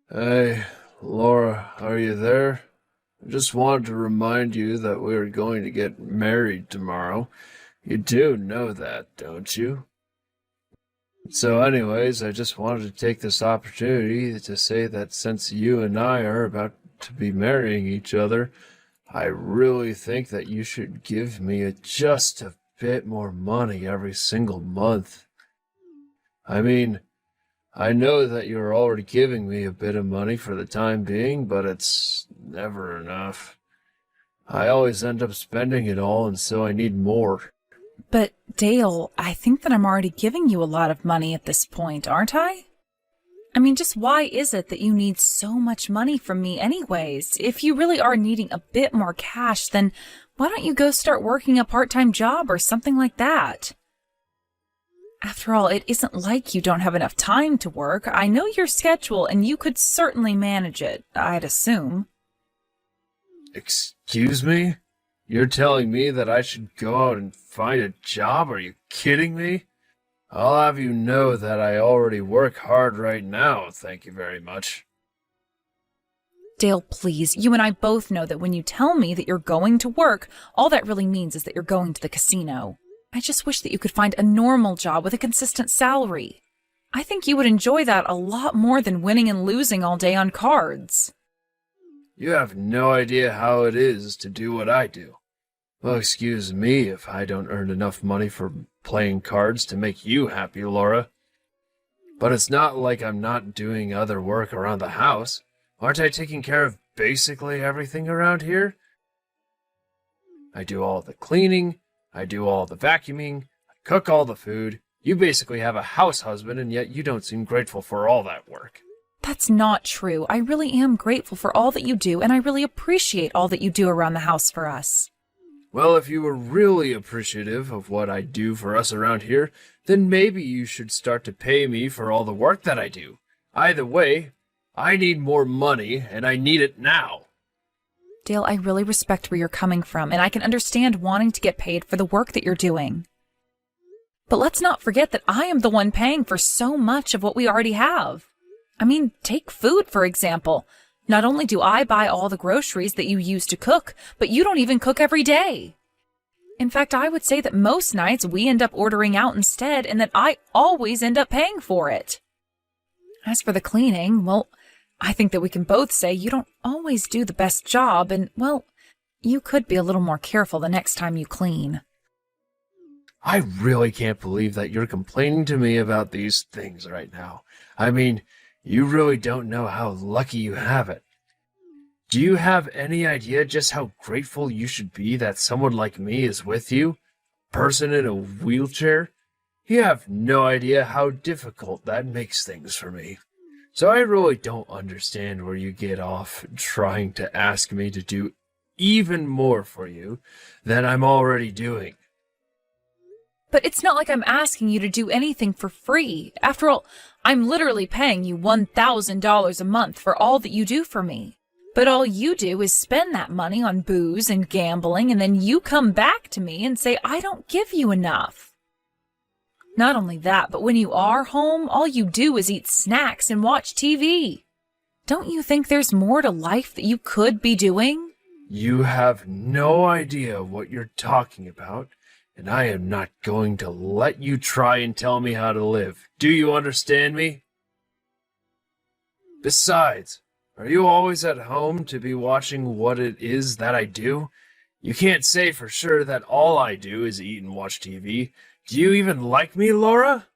Hey, Laura, are you there? I just wanted to remind you that we are going to get married tomorrow. You do know that, don't you? So, anyways, I just wanted to take this opportunity to say that since you and I are about to be marrying each other, I really think that you should give me just a bit more money every single month. I mean, I know that you're already giving me a bit of money for the time being, but it's never enough. I always end up spending it all, and so I need more. But Dale, I think that I'm already giving you a lot of money at this point, aren't I? I mean, just why is it that you need so much money from me anyways? If you really are needing a bit more cash, then why don't you go start working a part-time job or something like that? After all, it isn't like you don't have enough time to work. I know your schedule and you could certainly manage it, I'd assume. Excuse me? You're telling me that I should go out and find a job? Are you kidding me? I'll have you know that I already work hard right now, thank you very much. Dale, please, you and I both know that when you tell me that you're going to work, all that really means is that you're going to the casino. I just wish that you could find a normal job with a consistent salary. I think you would enjoy that a lot more than winning and losing all day on cards. You have no idea how it is to do what I do. Well, excuse me if I don't earn enough money for playing cards to make you happy, Laura. But it's not like I'm not doing other work around the house. Aren't I taking care of basically everything around here? I do all the cleaning, I do all the vacuuming, I cook all the food. You basically have a house husband, and yet you don't seem grateful for all that work. That's not true. I really am grateful for all that you do, and I really appreciate all that you do around the house for us. Well, if you were really appreciative of what I do for us around here, then maybe you should start to pay me for all the work that I do. Either way, I need more money, and I need it now. Dale, I really respect where you're coming from, and I can understand wanting to get paid for the work that you're doing. But let's not forget that I am the one paying for so much of what we already have. I mean, take food, for example. Not only do I buy all the groceries that you use to cook, but you don't even cook every day. In fact, I would say that most nights we end up ordering out instead, and that I always end up paying for it. As for the cleaning, well, I think that we can both say you don't always do the best job, and, well, you could be a little more careful the next time you clean. I really can't believe that you're complaining to me about these things right now. I mean, you really don't know how lucky you have it. Do you have any idea just how grateful you should be that someone like me is with you? A person in a wheelchair? You have no idea how difficult that makes things for me. So I really don't understand where you get off trying to ask me to do even more for you than I'm already doing. But it's not like I'm asking you to do anything for free. After all, I'm literally paying you $1,000 a month for all that you do for me. But all you do is spend that money on booze and gambling, and then you come back to me and say I don't give you enough. Not only that, but when you are home, all you do is eat snacks and watch TV. Don't you think there's more to life that you could be doing? You have no idea what you're talking about, and I am not going to let you try and tell me how to live. Do you understand me? Besides, are you always at home to be watching what it is that I do? You can't say for sure that all I do is eat and watch TV. Do you even like me, Laura?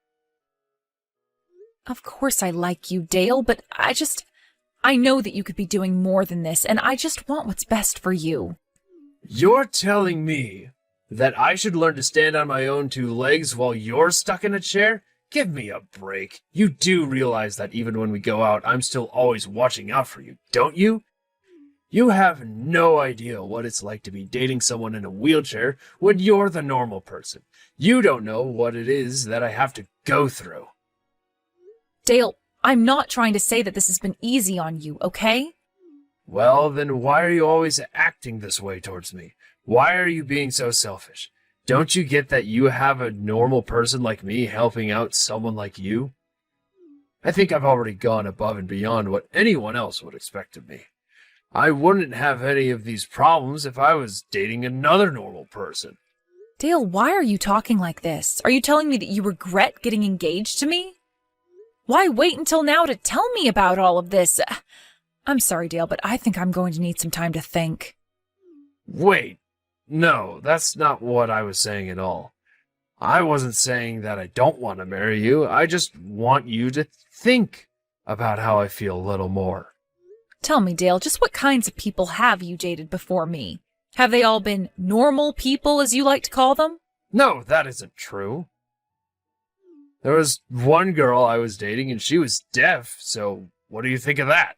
Of course I like you, Dale, but I know that you could be doing more than this, and I just want what's best for you. You're telling me that I should learn to stand on my own two legs while you're stuck in a chair? Give me a break. You do realize that even when we go out, I'm still always watching out for you, don't you? You have no idea what it's like to be dating someone in a wheelchair when you're the normal person. You don't know what it is that I have to go through. Dale, I'm not trying to say that this has been easy on you, okay? Well, then why are you always acting this way towards me? Why are you being so selfish? Don't you get that you have a normal person like me helping out someone like you? I think I've already gone above and beyond what anyone else would expect of me. I wouldn't have any of these problems if I was dating another normal person. Dale, why are you talking like this? Are you telling me that you regret getting engaged to me? Why wait until now to tell me about all of this? I'm sorry, Dale, but I think I'm going to need some time to think. Wait, no, that's not what I was saying at all. I wasn't saying that I don't want to marry you. I just want you to think about how I feel a little more. Tell me, Dale, just what kinds of people have you dated before me? Have they all been normal people, as you like to call them? No, that isn't true. There was one girl I was dating and she was deaf, so what do you think of that?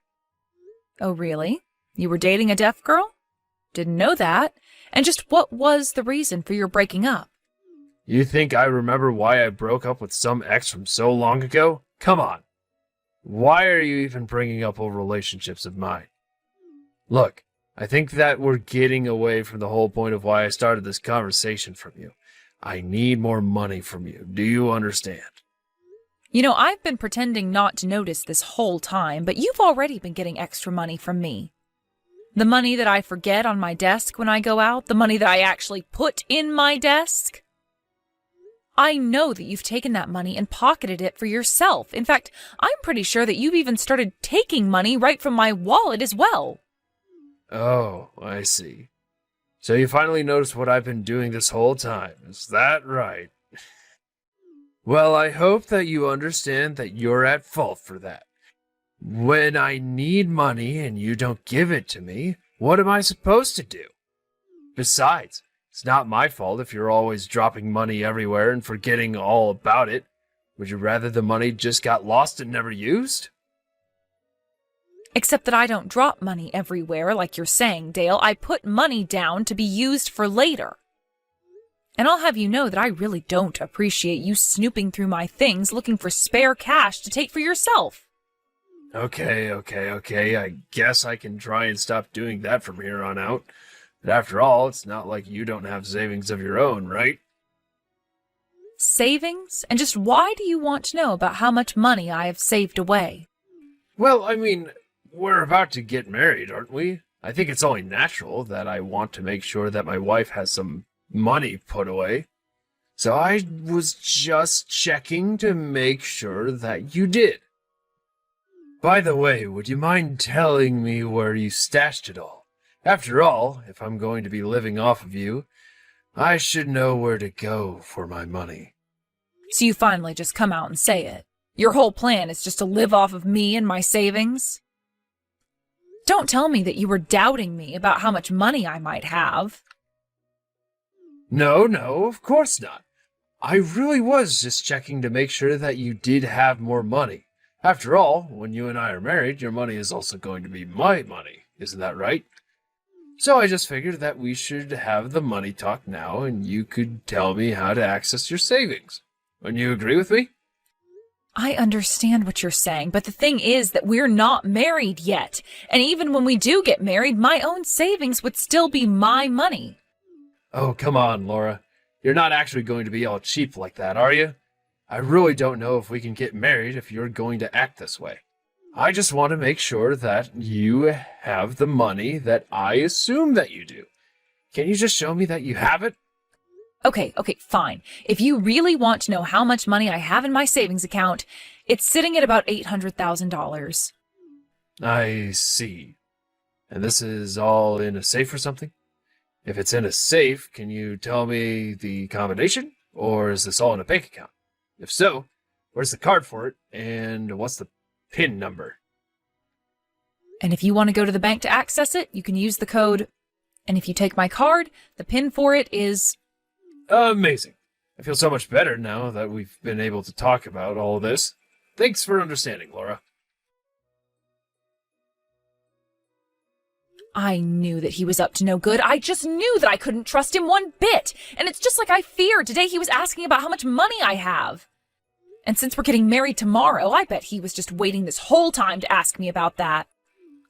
Oh, really? You were dating a deaf girl? Didn't know that. And just what was the reason for your breaking up? You think I remember why I broke up with some ex from so long ago? Come on. Why are you even bringing up old relationships of mine? Look, I think that we're getting away from the whole point of why I started this conversation from you. I need more money from you. Do you understand? You know, I've been pretending not to notice this whole time, but you've already been getting extra money from me. The money that I forget on my desk when I go out, the money that I actually put in my desk. I know that you've taken that money and pocketed it for yourself. In fact, I'm pretty sure that you've even started taking money right from my wallet as well. Oh, I see. So you finally noticed what I've been doing this whole time. Is that right? Well, I hope that you understand that you're at fault for that. When I need money and you don't give it to me, what am I supposed to do? Besides, it's not my fault if you're always dropping money everywhere and forgetting all about it. Would you rather the money just got lost and never used? Except that I don't drop money everywhere like you're saying, Dale. I put money down to be used for later. And I'll have you know that I really don't appreciate you snooping through my things looking for spare cash to take for yourself. Okay. I guess I can try and stop doing that from here on out. But after all, it's not like you don't have savings of your own, right? Savings? And just why do you want to know about how much money I have saved away? Well, I mean, we're about to get married, aren't we? I think it's only natural that I want to make sure that my wife has some money put away. So I was just checking to make sure that you did. By the way, would you mind telling me where you stashed it all? After all, if I'm going to be living off of you, I should know where to go for my money. So you finally just come out and say it. Your whole plan is just to live off of me and my savings? Don't tell me that you were doubting me about how much money I might have. No, of course not. I really was just checking to make sure that you did have more money. After all, when you and I are married, your money is also going to be my money. Isn't that right? So I just figured that we should have the money talk now, and you could tell me how to access your savings. Wouldn't you agree with me? I understand what you're saying, but the thing is that we're not married yet. And even when we do get married, my own savings would still be my money. Oh, come on, Laura. You're not actually going to be all cheap like that, are you? I really don't know if we can get married if you're going to act this way. I just want to make sure that you have the money that I assume that you do. Can you just show me that you have it? Okay, fine. If you really want to know how much money I have in my savings account, it's sitting at about $800,000. I see. And this is all in a safe or something? If it's in a safe, can you tell me the combination? Or is this all in a bank account? If so, where's the card for it? And what's the PIN number? And if you want to go to the bank to access it, you can use the code. And if you take my card, the PIN for it is... Amazing. I feel so much better now that we've been able to talk about all of this. Thanks for understanding, Laura. I knew that he was up to no good. I just knew that I couldn't trust him one bit. And it's just like I feared. Today he was asking about how much money I have. And since we're getting married tomorrow, I bet he was just waiting this whole time to ask me about that.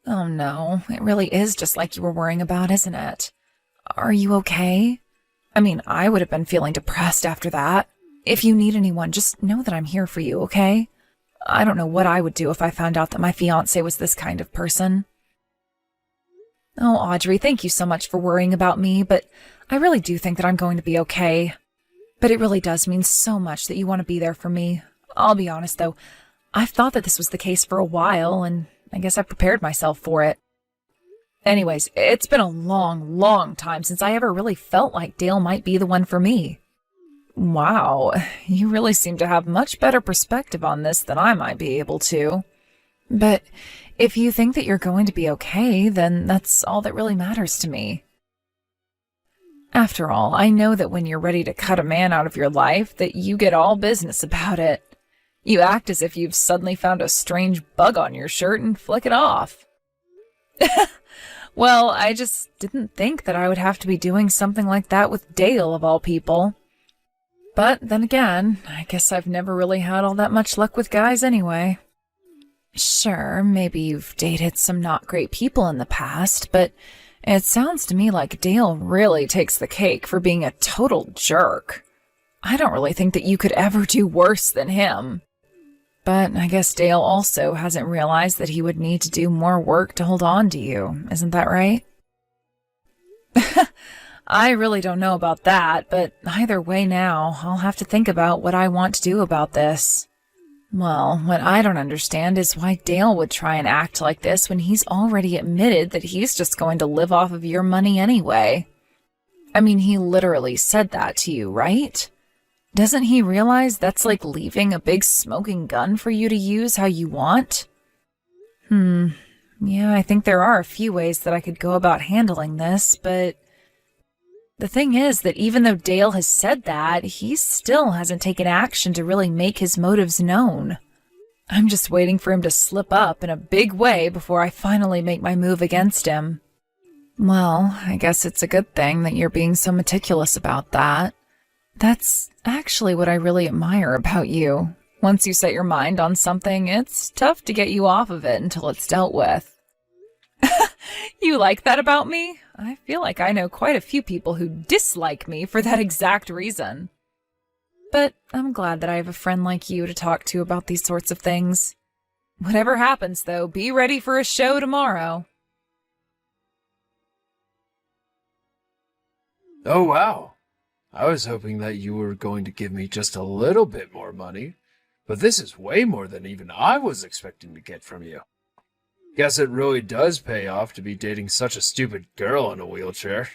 Oh no, it really is just like you were worrying about, isn't it? Are you okay? I mean, I would have been feeling depressed after that. If you need anyone, just know that I'm here for you, okay? I don't know what I would do if I found out that my fiancé was this kind of person. Oh, Audrey, thank you so much for worrying about me, but I really do think that I'm going to be okay. But it really does mean so much that you want to be there for me. I'll be honest, though, I've thought that this was the case for a while, and I guess I've prepared myself for it. Anyways, it's been a long, long time since I ever really felt like Dale might be the one for me. Wow, you really seem to have much better perspective on this than I might be able to. But if you think that you're going to be okay, then that's all that really matters to me. After all, I know that when you're ready to cut a man out of your life, that you get all business about it. You act as if you've suddenly found a strange bug on your shirt and flick it off. Well, I just didn't think that I would have to be doing something like that with Dale, of all people. But then again, I guess I've never really had all that much luck with guys anyway. Sure, maybe you've dated some not great people in the past, but it sounds to me like Dale really takes the cake for being a total jerk. I don't really think that you could ever do worse than him. But I guess Dale also hasn't realized that he would need to do more work to hold on to you, isn't that right? I really don't know about that, but either way now, I'll have to think about what I want to do about this. Well, what I don't understand is why Dale would try and act like this when he's already admitted that he's just going to live off of your money anyway. I mean, he literally said that to you, right? Doesn't he realize that's like leaving a big smoking gun for you to use how you want? Yeah, I think there are a few ways that I could go about handling this, but the thing is that even though Dale has said that, he still hasn't taken action to really make his motives known. I'm just waiting for him to slip up in a big way before I finally make my move against him. Well, I guess it's a good thing that you're being so meticulous about that. That's actually what I really admire about you. Once you set your mind on something, it's tough to get you off of it until it's dealt with. You like that about me? I feel like I know quite a few people who dislike me for that exact reason. But I'm glad that I have a friend like you to talk to about these sorts of things. Whatever happens, though, be ready for a show tomorrow. Oh, wow. I was hoping that you were going to give me just a little bit more money, but this is way more than even I was expecting to get from you. Guess it really does pay off to be dating such a stupid girl in a wheelchair.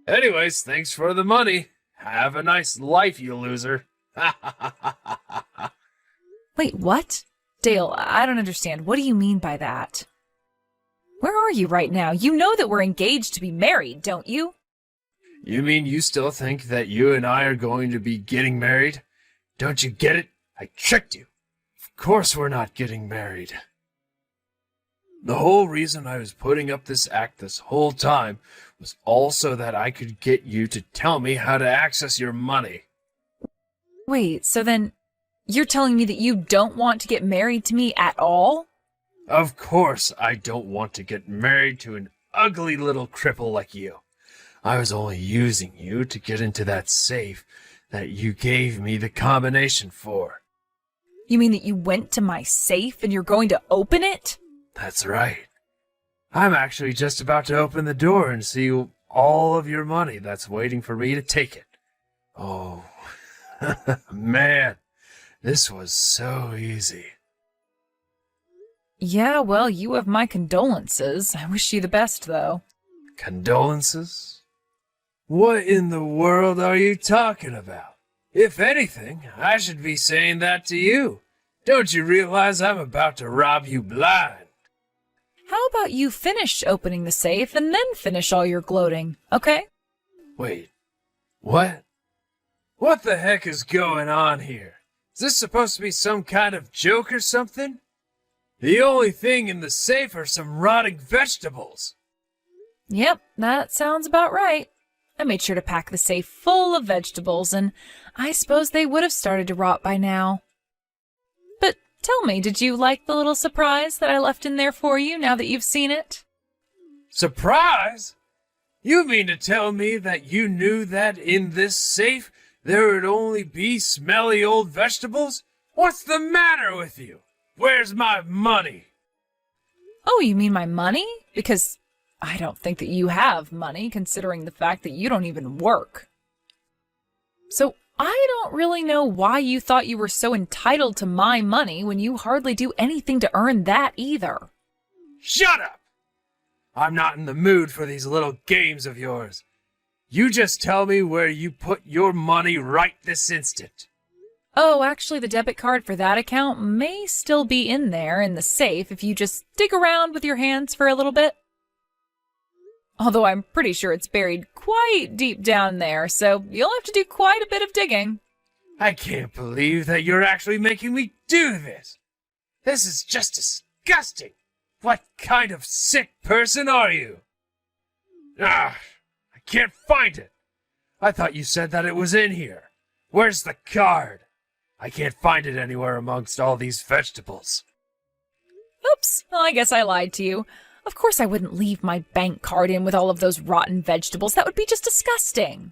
Anyways, thanks for the money. Have a nice life, you loser. Wait, what? Dale, I don't understand. What do you mean by that? Where are you right now? You know that we're engaged to be married, don't you? You mean you still think that you and I are going to be getting married? Don't you get it? I tricked you. Of course we're not getting married. The whole reason I was putting up this act this whole time was also that I could get you to tell me how to access your money. Wait, so then you're telling me that you don't want to get married to me at all? Of course I don't want to get married to an ugly little cripple like you. I was only using you to get into that safe that you gave me the combination for. You mean that you went to my safe and you're going to open it? That's right. I'm actually just about to open the door and see all of your money that's waiting for me to take it. Oh, man, this was so easy. Yeah, well, you have my condolences. I wish you the best, though. Condolences? What in the world are you talking about? If anything, I should be saying that to you. Don't you realize I'm about to rob you blind? How about you finish opening the safe and then finish all your gloating, okay? Wait, what? What the heck is going on here? Is this supposed to be some kind of joke or something? The only thing in the safe are some rotting vegetables. Yep, that sounds about right. I made sure to pack the safe full of vegetables, and I suppose they would have started to rot by now. But tell me, did you like the little surprise that I left in there for you now that you've seen it? Surprise? You mean to tell me that you knew that in this safe there would only be smelly old vegetables? What's the matter with you? Where's my money? Oh, you mean my money? Because I don't think that you have money, considering the fact that you don't even work. So I don't really know why you thought you were so entitled to my money when you hardly do anything to earn that either. Shut up! I'm not in the mood for these little games of yours. You just tell me where you put your money right this instant. Oh, actually, the debit card for that account may still be in there in the safe if you just dig around with your hands for a little bit. Although I'm pretty sure it's buried quite deep down there, so you'll have to do quite a bit of digging. I can't believe that you're actually making me do this. This is just disgusting. What kind of sick person are you? I can't find it. I thought you said that it was in here. Where's the card? I can't find it anywhere amongst all these vegetables. Oops, well, I guess I lied to you. Of course I wouldn't leave my bank card in with all of those rotten vegetables. That would be just disgusting.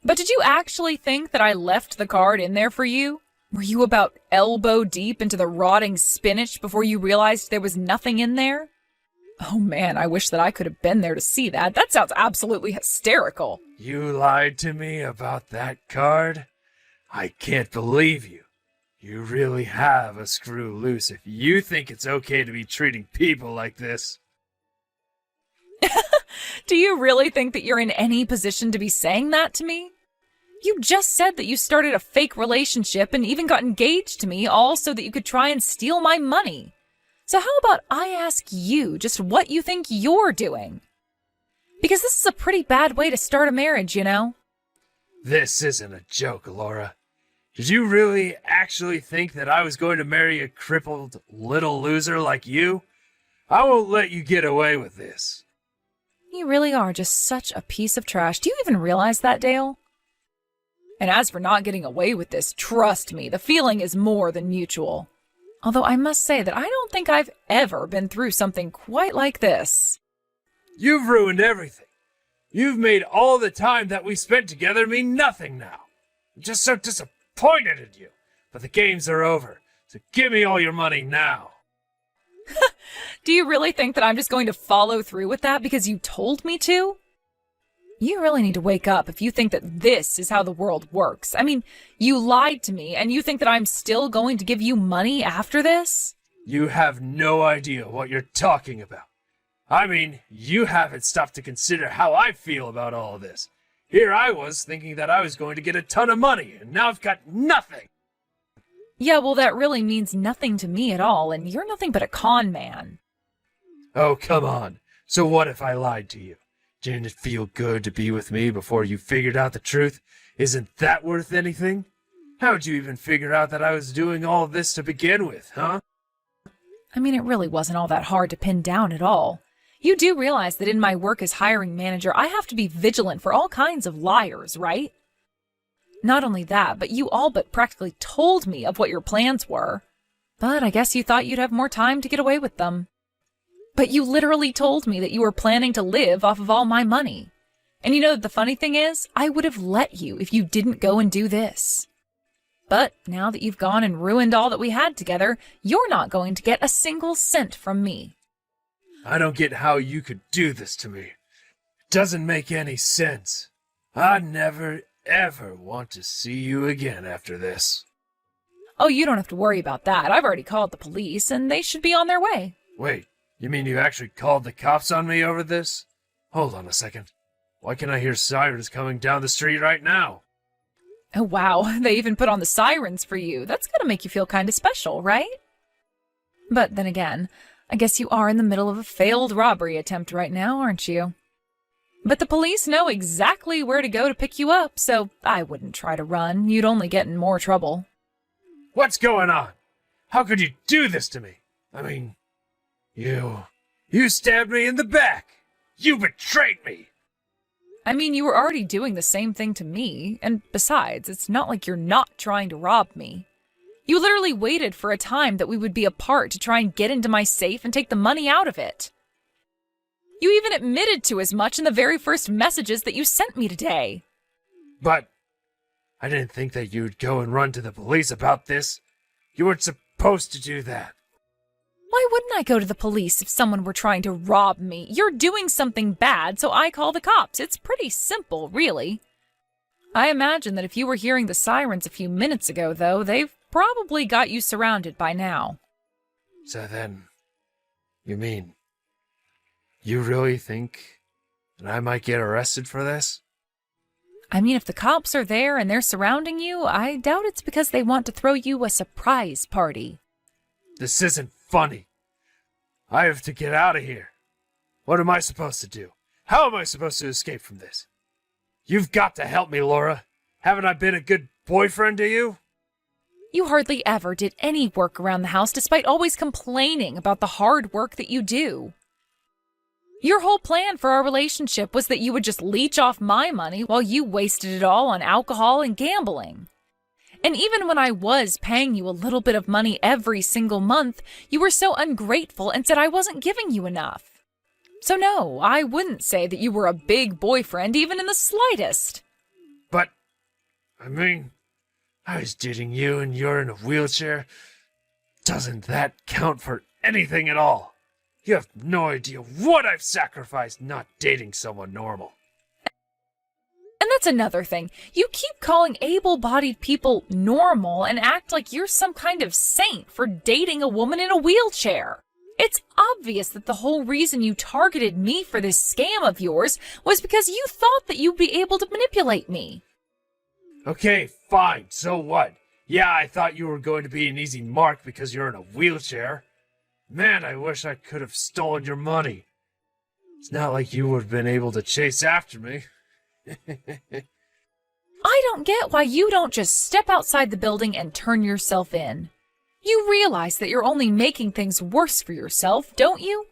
But did you actually think that I left the card in there for you? Were you about elbow deep into the rotting spinach before you realized there was nothing in there? Oh man, I wish that I could have been there to see that. That sounds absolutely hysterical. You lied to me about that card? I can't believe you. You really have a screw loose if you think it's okay to be treating people like this. Do you really think that you're in any position to be saying that to me? You just said that you started a fake relationship and even got engaged to me, all so that you could try and steal my money. So how about I ask you just what you think you're doing? Because this is a pretty bad way to start a marriage, you know? This isn't a joke, Laura. Did you really actually think that I was going to marry a crippled little loser like you? I won't let you get away with this. You really are just such a piece of trash. Do you even realize that, Dale? And as for not getting away with this, trust me, the feeling is more than mutual. Although I must say that I don't think I've ever been through something quite like this. You've ruined everything. You've made all the time that we spent together mean nothing now. I'm just so disappointed in you. But the games are over, so give me all your money now. Do you really think that I'm just going to follow through with that because you told me to? You really need to wake up if you think that this is how the world works. I mean, you lied to me, and you think that I'm still going to give you money after this? You have no idea what you're talking about. I mean, you haven't stopped to consider how I feel about all of this. Here I was thinking that I was going to get a ton of money, and now I've got nothing. Yeah, well, that really means nothing to me at all, and you're nothing but a con man. Oh, come on. So what if I lied to you? Didn't it feel good to be with me before you figured out the truth? Isn't that worth anything? How'd you even figure out that I was doing all of this to begin with, huh? I mean, it really wasn't all that hard to pin down at all. You do realize that in my work as hiring manager, I have to be vigilant for all kinds of liars, right? Not only that, but you all but practically told me of what your plans were. But I guess you thought you'd have more time to get away with them. But you literally told me that you were planning to live off of all my money. And you know, the funny thing is, I would have let you if you didn't go and do this. But now that you've gone and ruined all that we had together, you're not going to get a single cent from me. I don't get how you could do this to me. It doesn't make any sense. I never, ever want to see you again after this. Oh, you don't have to worry about that. I've already called the police, and they should be on their way. Wait, you mean you actually called the cops on me over this? Hold on a second. Why can I hear sirens coming down the street right now? Oh, wow. They even put on the sirens for you. That's gotta make you feel kind of special, right? But then again, I guess you are in the middle of a failed robbery attempt right now, aren't you? But the police know exactly where to go to pick you up, so I wouldn't try to run. You'd only get in more trouble. What's going on? How could you do this to me? I mean, you stabbed me in the back. You betrayed me. I mean, you were already doing the same thing to me, and besides, it's not like you're not trying to rob me. You literally waited for a time that we would be apart to try and get into my safe and take the money out of it. You even admitted to as much in the very first messages that you sent me today. But I didn't think that you'd go and run to the police about this. You weren't supposed to do that. Why wouldn't I go to the police if someone were trying to rob me? You're doing something bad, so I call the cops. It's pretty simple, really. I imagine that if you were hearing the sirens a few minutes ago, though, they've probably got you surrounded by now. So then, you mean, you really think that I might get arrested for this? I mean, if the cops are there and they're surrounding you, I doubt it's because they want to throw you a surprise party. This isn't funny. I have to get out of here. What am I supposed to do? How am I supposed to escape from this? You've got to help me, Laura. Haven't I been a good boyfriend to you? You hardly ever did any work around the house despite always complaining about the hard work that you do. Your whole plan for our relationship was that you would just leech off my money while you wasted it all on alcohol and gambling. And even when I was paying you a little bit of money every single month, you were so ungrateful and said I wasn't giving you enough. So no, I wouldn't say that you were a big boyfriend even in the slightest. But, I mean, I was dating you and you're in a wheelchair. Doesn't that count for anything at all? You have no idea what I've sacrificed not dating someone normal. And that's another thing. You keep calling able-bodied people normal and act like you're some kind of saint for dating a woman in a wheelchair. It's obvious that the whole reason you targeted me for this scam of yours was because you thought that you'd be able to manipulate me. Okay, fine, so what? Yeah, I thought you were going to be an easy mark because you're in a wheelchair. Man, I wish I could have stolen your money. It's not like you would have been able to chase after me. I don't get why you don't just step outside the building and turn yourself in. You realize that you're only making things worse for yourself, don't you?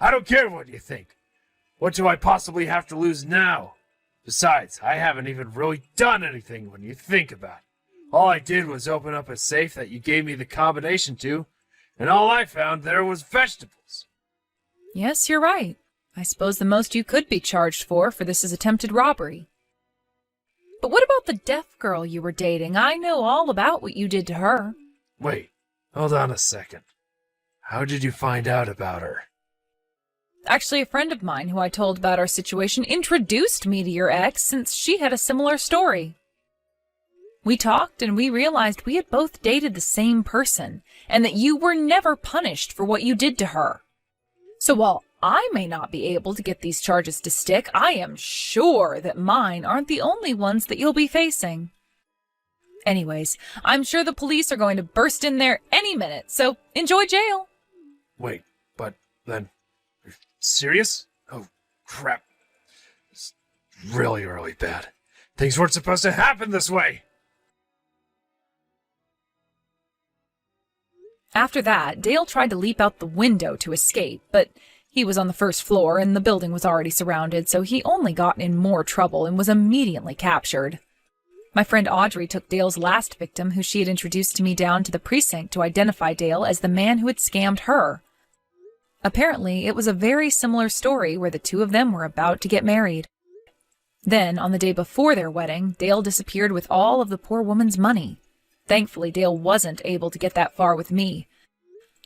I don't care what you think. What do I possibly have to lose now? Besides, I haven't even really done anything when you think about it. All I did was open up a safe that you gave me the combination to, and all I found there was vegetables. Yes, you're right. I suppose the most you could be charged for this is attempted robbery. But what about the deaf girl you were dating? I know all about what you did to her. Wait, hold on a second. How did you find out about her? Actually, a friend of mine who I told about our situation introduced me to your ex since she had a similar story. We talked and we realized we had both dated the same person and that you were never punished for what you did to her. So while I may not be able to get these charges to stick, I am sure that mine aren't the only ones that you'll be facing. Anyways, I'm sure the police are going to burst in there any minute, so enjoy jail. Wait, but then, you're serious? Oh, crap. It's really, really bad. Things weren't supposed to happen this way. After that, Dale tried to leap out the window to escape, but he was on the first floor and the building was already surrounded, so he only got in more trouble and was immediately captured. My friend Audrey took Dale's last victim, who she had introduced to me, down to the precinct to identify Dale as the man who had scammed her. Apparently, it was a very similar story where the two of them were about to get married. Then, on the day before their wedding, Dale disappeared with all of the poor woman's money. Thankfully, Dale wasn't able to get that far with me.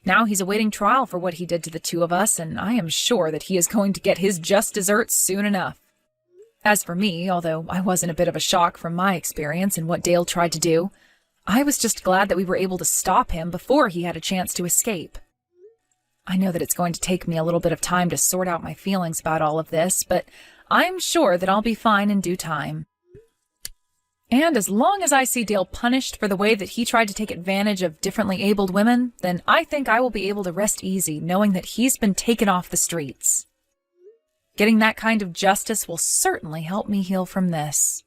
Now he's awaiting trial for what he did to the two of us, and I am sure that he is going to get his just desserts soon enough. As for me, although I was in a bit of a shock from my experience and what Dale tried to do, I was just glad that we were able to stop him before he had a chance to escape. I know that it's going to take me a little bit of time to sort out my feelings about all of this, but I'm sure that I'll be fine in due time. And as long as I see Dale punished for the way that he tried to take advantage of differently abled women, then I think I will be able to rest easy knowing that he's been taken off the streets. Getting that kind of justice will certainly help me heal from this.